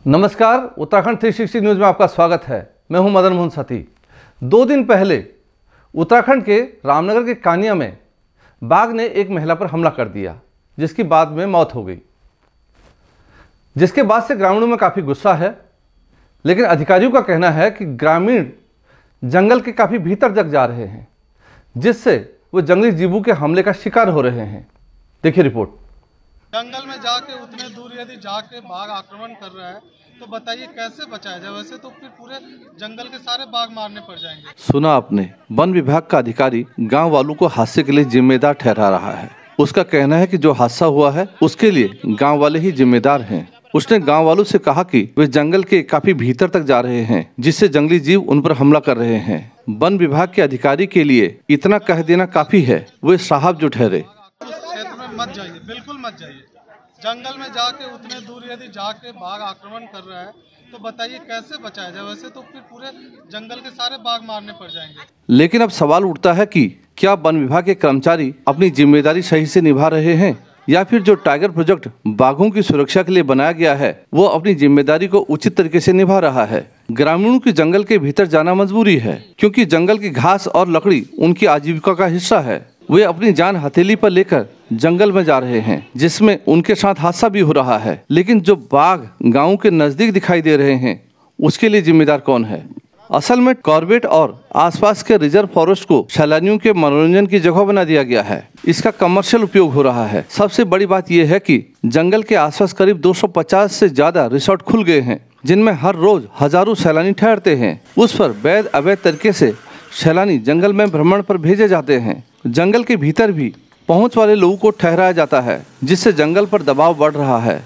नमस्कार, उत्तराखंड 360 न्यूज़ में आपका स्वागत है। मैं हूं मदन मोहन सती। 2 दिन पहले उत्तराखंड के रामनगर के कानिया में बाघ ने एक महिला पर हमला कर दिया, जिसकी बाद में मौत हो गई। जिसके बाद से ग्रामीणों में काफ़ी गुस्सा है, लेकिन अधिकारियों का कहना है कि ग्रामीण जंगल के काफ़ी भीतर तक जा रहे हैं, जिससे वो जंगली जीवों के हमले का शिकार हो रहे हैं। देखिए रिपोर्ट। जंगल में जाके उतने दूर यदि जाके बाघ आक्रमण कर रहा है तो बताइए कैसे बचाया जाए। वैसे तो फिर पूरे जंगल के सारे बाघ मारने पड़ जाएंगे। सुना आपने, वन विभाग का अधिकारी गांव वालों को हादसे के लिए जिम्मेदार ठहरा रहा है। उसका कहना है कि जो हादसा हुआ है उसके लिए गांव वाले ही जिम्मेदार हैं। उसने गांव वालों से कहा कि वे जंगल के काफी भीतर तक जा रहे हैं, जिससे जंगली जीव उन पर हमला कर रहे हैं। वन विभाग के अधिकारी के लिए इतना कह देना काफी है, वे साहब जो ठहरे। उस क्षेत्र में मत जाइए, बिल्कुल मत जाइए। जंगल में जाके उतने दूर यदि जाके बाघ आक्रमण कर रहा है तो बताइए कैसे बचाया जाए। वैसे तो फिर पूरे जंगल के सारे बाघ मारने पड़ जाएंगे। लेकिन अब सवाल उठता है कि क्या वन विभाग के कर्मचारी अपनी जिम्मेदारी सही से निभा रहे हैं, या फिर जो टाइगर प्रोजेक्ट बाघों की सुरक्षा के लिए बनाया गया है वो अपनी जिम्मेदारी को उचित तरीके से निभा रहा है। ग्रामीणों की जंगल के भीतर जाना मजबूरी है, क्योंकि जंगल की घास और लकड़ी उनकी आजीविका का हिस्सा है। वे अपनी जान हथेली पर लेकर जंगल में जा रहे हैं, जिसमें उनके साथ हादसा भी हो रहा है। लेकिन जो बाघ गाँव के नजदीक दिखाई दे रहे हैं उसके लिए जिम्मेदार कौन है? असल में कॉर्बेट और आसपास के रिजर्व फॉरेस्ट को सैलानियों के मनोरंजन की जगह बना दिया गया है। इसका कमर्शियल उपयोग हो रहा है। सबसे बड़ी बात यह है कि जंगल के आसपास करीब 250 से ज्यादा रिसोर्ट खुल गए हैं, जिनमें हर रोज हजारों सैलानी ठहरते हैं। उस पर वैध अवैध तरीके से सैलानी जंगल में भ्रमण पर भेजे जाते हैं। जंगल के भीतर भी पहुंच वाले लोगों को ठहराया जाता है, जिससे जंगल पर दबाव बढ़ रहा है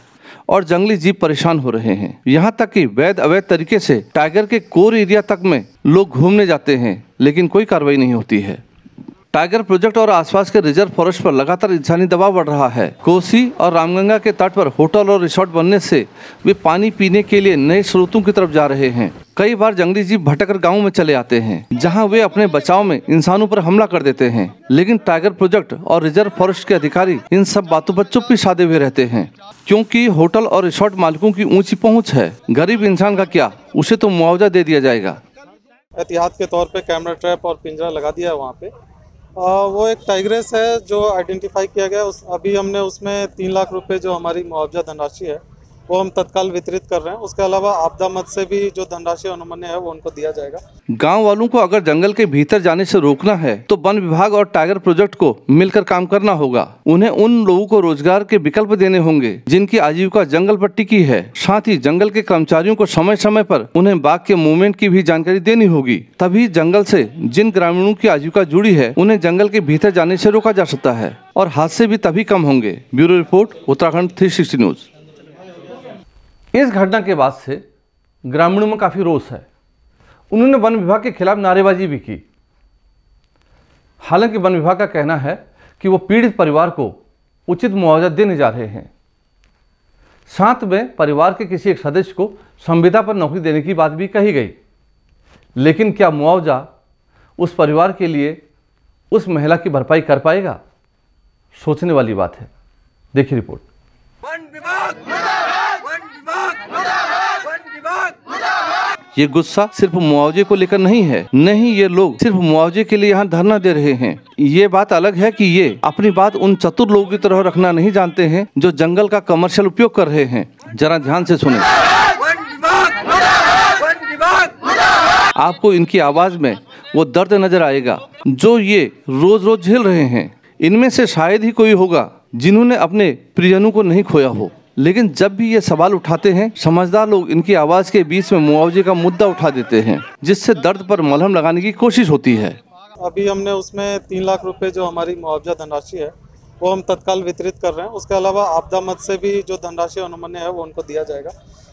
और जंगली जीव परेशान हो रहे हैं। यहाँ तक कि वैध अवैध तरीके से टाइगर के कोर एरिया तक में लोग घूमने जाते हैं, लेकिन कोई कार्रवाई नहीं होती है। टाइगर प्रोजेक्ट और आसपास के रिजर्व फॉरेस्ट पर लगातार इंसानी दबाव बढ़ रहा है। कोसी और रामगंगा के तट पर होटल और रिसोर्ट बनने से वे पानी पीने के लिए नए स्रोतों की तरफ जा रहे हैं। कई बार जंगली जीव भटकर गाँव में चले आते हैं, जहाँ वे अपने बचाव में इंसानों पर हमला कर देते हैं। लेकिन टाइगर प्रोजेक्ट और रिजर्व फॉरेस्ट के अधिकारी इन सब बातों पर चुप्पी साधे हुए रहते हैं, क्योंकि होटल और रिसोर्ट मालिकों की ऊंची पहुंच है। गरीब इंसान का क्या, उसे तो मुआवजा दे दिया जाएगा। एहतियात के तौर पे कैमरा ट्रैप और पिंजरा लगा दिया है वहाँ पे। वो एक टाइग्रेस है जो आइडेंटिफाई किया गया। अभी हमने उसमें 3 लाख रुपए जो हमारी मुआवजा धनराशि है वो हम तत्काल वितरित कर रहे हैं। उसके अलावा आपदा मद से भी जो धनराशि अनुमन्य है वो उनको दिया जाएगा। गांव वालों को अगर जंगल के भीतर जाने से रोकना है तो वन विभाग और टाइगर प्रोजेक्ट को मिलकर काम करना होगा। उन्हें उन लोगों को रोजगार के विकल्प देने होंगे जिनकी आजीविका जंगल पर टिकी है। साथ ही जंगल के कर्मचारियों को समय समय पर उन्हें बाघ के मूवमेंट की भी जानकारी देनी होगी। तभी जंगल से जिन ग्रामीणों की आजीविका जुड़ी है उन्हें जंगल के भीतर जाने से रोका जा सकता है, और हादसे भी तभी कम होंगे। Bureau report, Uttarakhand 360 news. इस घटना के बाद से ग्रामीणों में काफ़ी रोष है। उन्होंने वन विभाग के खिलाफ नारेबाजी भी की। हालांकि वन विभाग का कहना है कि वो पीड़ित परिवार को उचित मुआवजा देने जा रहे हैं। साथ में परिवार के किसी एक सदस्य को संविदा पर नौकरी देने की बात भी कही गई। लेकिन क्या मुआवजा उस परिवार के लिए उस महिला की भरपाई कर पाएगा? सोचने वाली बात है। देखिए रिपोर्ट। ये गुस्सा सिर्फ मुआवजे को लेकर नहीं है। नहीं, ये लोग सिर्फ मुआवजे के लिए यहाँ धरना दे रहे हैं। ये बात अलग है कि ये अपनी बात उन चतुर लोगों की तरह रखना नहीं जानते हैं जो जंगल का कमर्शियल उपयोग कर रहे हैं। जरा ध्यान से सुने। आपको इनकी आवाज में वो दर्द नजर आएगा जो ये रोज रोज झेल रहे हैं। इनमें से शायद ही कोई होगा जिन्होंने अपने प्रियजनों को नहीं खोया हो। लेकिन जब भी ये सवाल उठाते हैं, समझदार लोग इनकी आवाज के बीच में मुआवजे का मुद्दा उठा देते हैं, जिससे दर्द पर मलहम लगाने की कोशिश होती है। अभी हमने उसमें 3 लाख रुपए जो हमारी मुआवजा धनराशि है वो हम तत्काल वितरित कर रहे हैं। उसके अलावा आपदा मद से भी जो धनराशि अनुमन्य है वो उनको दिया जाएगा।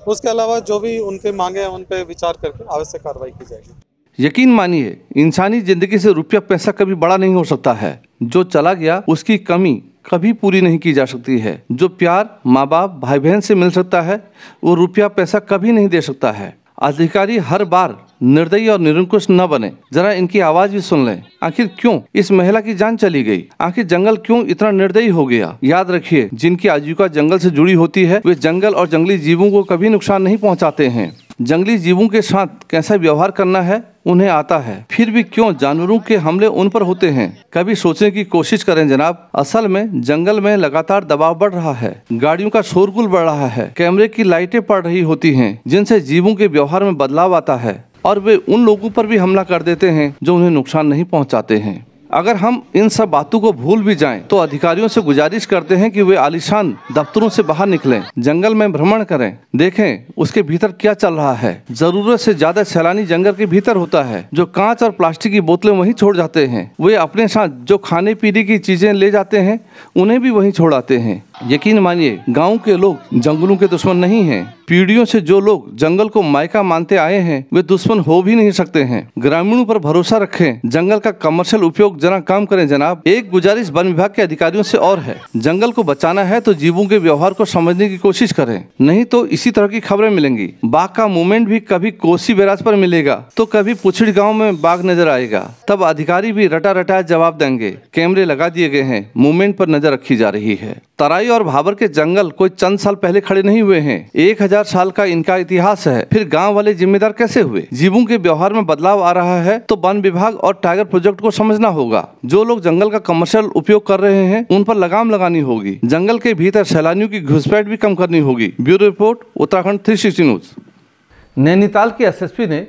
उसके अलावा जो भी उनके मांगे हैं उन पर विचार करके आवश्यक कार्रवाई की जाएगी। यकीन मानिए, इंसानी जिंदगी से रुपया पैसा कभी बड़ा नहीं हो सकता है। जो चला गया उसकी कमी कभी पूरी नहीं की जा सकती है। जो प्यार माँ बाप भाई बहन से मिल सकता है वो रुपया पैसा कभी नहीं दे सकता है। अधिकारी हर बार निर्दयी और निरंकुश न बने, जरा इनकी आवाज भी सुन लें। आखिर क्यों इस महिला की जान चली गई? आखिर जंगल क्यों इतना निर्दयी हो गया? याद रखिए, जिनकी आजीविका जंगल से जुड़ी होती है वे जंगल और जंगली जीवों को कभी नुकसान नहीं पहुंचाते हैं। जंगली जीवों के साथ कैसा व्यवहार करना है उन्हें आता है, फिर भी क्यों जानवरों के हमले उन पर होते हैं? कभी सोचने की कोशिश करें जनाब। असल में जंगल में लगातार दबाव बढ़ रहा है, गाड़ियों का शोरगुल बढ़ रहा है, कैमरे की लाइटें पड़ रही होती हैं, जिनसे जीवों के व्यवहार में बदलाव आता है और वे उन लोगों पर भी हमला कर देते हैं जो उन्हें नुकसान नहीं पहुंचाते हैं। अगर हम इन सब बातों को भूल भी जाएं, तो अधिकारियों से गुजारिश करते हैं कि वे आलीशान दफ्तरों से बाहर निकलें, जंगल में भ्रमण करें, देखें उसके भीतर क्या चल रहा है। जरूरत से ज्यादा सैलानी जंगल के भीतर होता है, जो कांच और प्लास्टिक की बोतलें वहीं छोड़ जाते हैं। वे अपने साथ जो खाने पीने की चीजें ले जाते हैं उन्हें भी वहीं छोड़ आते हैं। यकीन मानिए, गाँव के लोग जंगलों के दुश्मन नहीं हैं। पीढ़ियों से जो लोग जंगल को मायका मानते आए हैं वे दुश्मन हो भी नहीं सकते हैं। ग्रामीणों पर भरोसा रखें, जंगल का कमर्शियल उपयोग जरा कम करें जनाब। एक गुजारिश वन विभाग के अधिकारियों से और है, जंगल को बचाना है तो जीवों के व्यवहार को समझने की कोशिश करें, नहीं तो इसी तरह की खबरें मिलेंगी। बाघ का मूवमेंट भी कभी कोसी बैराज पर मिलेगा तो कभी पुछड़ी गाँव में बाघ नजर आएगा, तब अधिकारी भी रटा रटा जवाब देंगे। कैमरे लगा दिए गए हैं, मूवमेंट पर नजर रखी जा रही है। तराई और भाबर के जंगल कोई चंद साल पहले खड़े नहीं हुए हैं, 1000 साल का इनका इतिहास है। फिर गांव वाले जिम्मेदार कैसे हुए? जीवों के व्यवहार में बदलाव आ रहा है तो वन विभाग और टाइगर प्रोजेक्ट को समझना होगा। जो लोग जंगल का कमर्शियल उपयोग कर रहे हैं उन पर लगाम लगानी होगी। जंगल के भीतर सैलानियों की घुसपैठ भी कम करनी होगी। Bureau report, Uttarakhand 360 news. Nainital के एसएसपी ने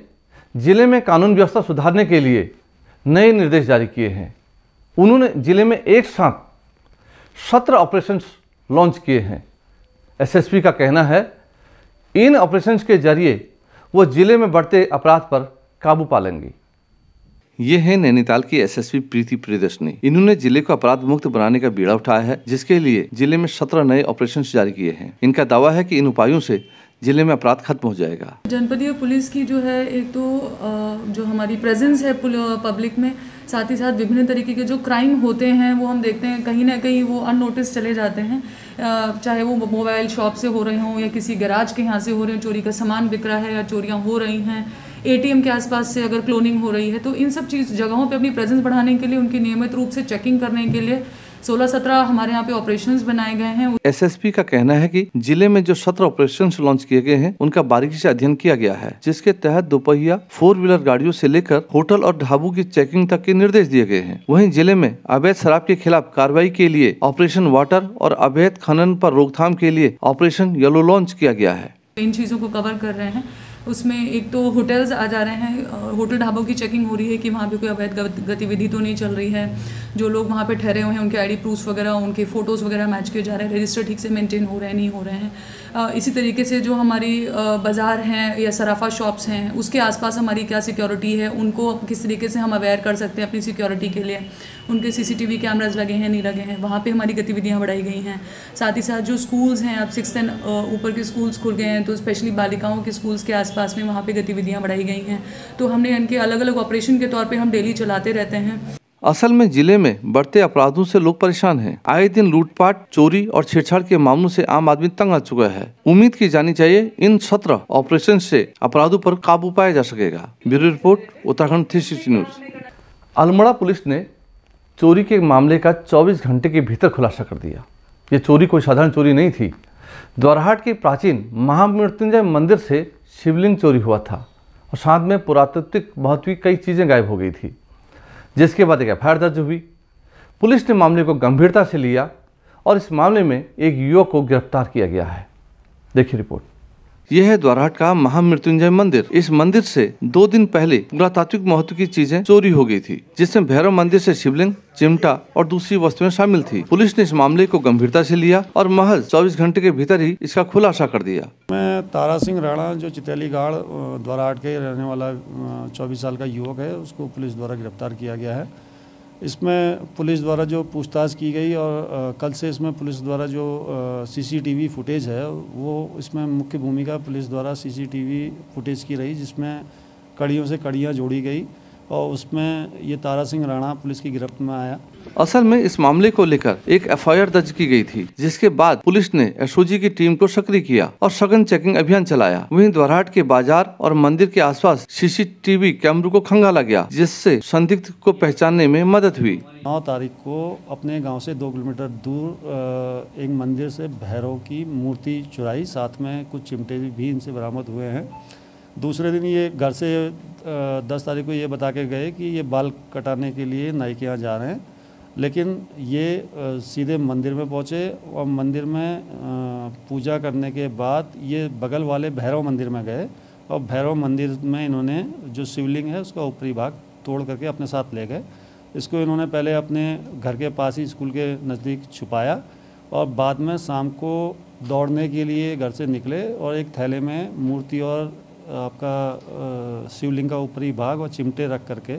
जिले में कानून व्यवस्था सुधारने के लिए नए निर्देश जारी किए हैं। उन्होंने जिले में एक साथ 17 ऑपरेशंस लॉन्च किए हैं। एसएसपी का कहना है इन ऑपरेशंस के जरिए वो जिले में बढ़ते अपराध पर काबू पा लेंगे। ये है नैनीताल की एसएसपी प्रीति प्रियदर्शनी। इन्होंने जिले को अपराध मुक्त बनाने का बीड़ा उठाया है, जिसके लिए जिले में 17 नए ऑपरेशंस जारी किए हैं। इनका दावा है कि इन उपायों से जिले में अपराध खत्म हो जाएगा। जनपदीय पुलिस की जो है, एक तो जो हमारी प्रेजेंस है पब्लिक में, साथ ही साथ विभिन्न तरीके के जो क्राइम होते हैं वो हम देखते हैं कहीं ना कहीं वो अननोटिस चले जाते हैं। चाहे वो मोबाइल शॉप से हो रहे हों या किसी गैराज के यहाँ से हो रहे हैं, चोरी का सामान बिक रहा है या चोरियाँ हो रही हैं, एटीएम के आसपास से अगर क्लोनिंग हो रही है, तो इन सब जगहों पे अपनी प्रेजेंस बढ़ाने के लिए, उनकी नियमित रूप से चेकिंग करने के लिए 16-17 हमारे यहाँ पे ऑपरेशंस बनाए गए हैं। एसएसपी का कहना है कि जिले में जो 17 ऑपरेशंस लॉन्च किए गए हैं उनका बारीकी से अध्ययन किया गया है, जिसके तहत दोपहिया 4 व्हीलर गाड़ियों से लेकर होटल और ढाबों की चेकिंग तक के निर्देश दिए गए हैं। वहीं जिले में अवैध शराब के खिलाफ कार्रवाई के लिए ऑपरेशन वाटर और अवैध खनन पर रोकथाम के लिए ऑपरेशन येलो लॉन्च किया गया है। इन चीज़ों को कवर कर रहे हैं। उसमें एक तो होटल्स आ जा रहे हैं, होटल ढाबों की चेकिंग हो रही है कि वहाँ पे कोई अवैध गतिविधि तो नहीं चल रही है। जो लोग वहाँ पे ठहरे हुए हैं उनके आईडी प्रूफ्स वगैरह, उनके फ़ोटोज़ वगैरह मैच किए जा रहे हैं, रजिस्टर ठीक से मेंटेन हो रहे हैं नहीं हो रहे हैं। इसी तरीके से जो हमारी बाज़ार हैं या सराफा शॉप्स हैं उसके आसपास हमारी क्या सिक्योरिटी है, उनको किस तरीके से हम अवेयर कर सकते हैं अपनी सिक्योरिटी के लिए। उनके सीसीटीवी कैमराज लगे हैं नहीं लगे हैं, वहाँ पे हमारी गतिविधियाँ बढ़ाई गई हैं। साथ ही साथ जो स्कूल्स हैं, अब 6 एंड ऊपर के स्कूल्स खुल गए हैं, तो स्पेशली बालिकाओं के स्कूल्स के आसपास में वहाँ पे गतिविधियाँ बढ़ाई गई हैं। तो हमने इनके अलग अलग ऑपरेशन के तौर पे हम डेली चलाते रहते हैं। असल में जिले में बढ़ते अपराधों से लोग परेशान हैं। आए दिन लूटपाट, चोरी और छेड़छाड़ के मामलों से आम आदमी तंग आ चुका है। उम्मीद की जानी चाहिए इन 17 ऑपरेशन से अपराधों पर काबू पाया जा सकेगा। Bureau report, Uttarakhand 360 news. Almora police ने चोरी के मामले का 24 घंटे के भीतर खुलासा कर दिया। ये चोरी कोई साधारण चोरी नहीं थी। द्वारहाट के प्राचीन महामृत्युंजय मंदिर से शिवलिंग चोरी हुआ था और साथ में पुरातात्विक महत्व की कई चीज़ें गायब हो गई थी, जिसके बाद एक एफआईआर दर्ज हुई। पुलिस ने मामले को गंभीरता से लिया और इस मामले में एक युवक को गिरफ्तार किया गया है। देखिए रिपोर्ट। यह है द्वारहाट का महामृत्युंजय मंदिर। इस मंदिर से 2 दिन पहले पुरातात्विक महत्व की चीजें चोरी हो गई थी, जिसमें भैरव मंदिर से शिवलिंग, चिमटा और दूसरी वस्तुएं शामिल थी। पुलिस ने इस मामले को गंभीरता से लिया और महज 24 घंटे के भीतर ही इसका खुलासा कर दिया। मैं तारा सिंह राणा, जो चितैली गाड़ द्वारहाट के रहने वाला 24 साल का युवक है, उसको पुलिस द्वारा गिरफ्तार किया गया है। इसमें पुलिस द्वारा जो पूछताछ की गई और कल से इसमें पुलिस द्वारा जो सीसीटीवी फुटेज है वो इसमें मुख्य भूमिका पुलिस द्वारा सीसीटीवी फुटेज की रही, जिसमें कड़ियों से कड़ियाँ जोड़ी गई और उसमें ये तारा सिंह राणा पुलिस की गिरफ्त में आया। असल में इस मामले को लेकर एक एफआईआर दर्ज की गई थी, जिसके बाद पुलिस ने एसओजी की टीम को सक्रिय किया और सघन चेकिंग अभियान चलाया। वहीं द्वाराहाट के बाजार और मंदिर के आसपास सीसीटीवी कैमरों को खंगाला गया, जिससे संदिग्ध को पहचानने में मदद हुई। 9 तारीख को अपने गांव से 2 किलोमीटर दूर एक मंदिर से भैरव की मूर्ति चुराई, साथ में कुछ चिमटे भी इनसे बरामद हुए हैं। दूसरे दिन ये घर से 10 तारीख को ये बता के गए कि ये बाल कटाने के लिए नाई के यहाँ जा रहे हैं, लेकिन ये सीधे मंदिर में पहुँचे और मंदिर में पूजा करने के बाद ये बगल वाले भैरव मंदिर में गए और भैरव मंदिर में इन्होंने जो शिवलिंग है उसका ऊपरी भाग तोड़ करके अपने साथ ले गए। इसको इन्होंने पहले अपने घर के पास ही स्कूल के नज़दीक छुपाया और बाद में शाम को दौड़ने के लिए घर से निकले और एक थैले में मूर्ति और आपका शिवलिंग का ऊपरी भाग और चिमटे रख करके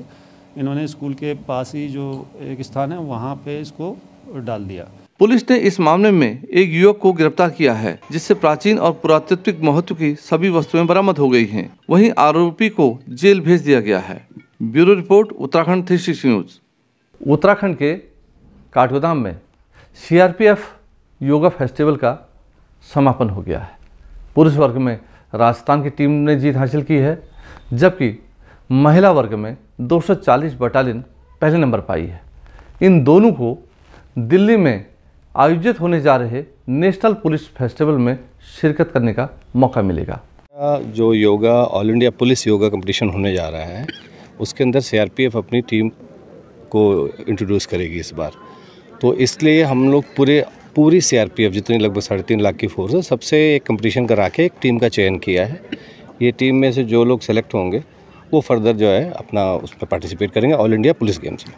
इन्होंने स्कूल के पास ही जो एक स्थान है वहाँ पे इसको डाल दिया। पुलिस ने इस मामले में एक युवक को गिरफ्तार किया है, जिससे प्राचीन और पुरातात्विक महत्व की सभी वस्तुएं बरामद हो गई हैं। वहीं आरोपी को जेल भेज दिया गया है। Bureau report, Uttarakhand 360 news. Uttarakhand के काठगोदाम में सीआरपीएफ योगा फेस्टिवल का समापन हो गया है। पुरुष वर्ग में राजस्थान की टीम ने जीत हासिल की है, जबकि महिला वर्ग में 240 बटालियन पहले नंबर पाई है। इन दोनों को दिल्ली में आयोजित होने जा रहे नेशनल पुलिस फेस्टिवल में शिरकत करने का मौका मिलेगा। जो yoga all India police yoga competition होने जा रहा है, उसके अंदर सीआरपीएफ अपनी टीम को इंट्रोड्यूस करेगी इस बार। तो इसलिए हम लोग पूरी सीआरपीएफ जितनी लगभग 3.5 लाख की फोर्स है, सबसे एक कंपटीशन करा के एक टीम का चयन किया है। ये टीम में से जो लोग सेलेक्ट होंगे वो फर्दर जो है अपना उसमें पार्टिसिपेट करेंगे ऑल इंडिया पुलिस गेम्स में।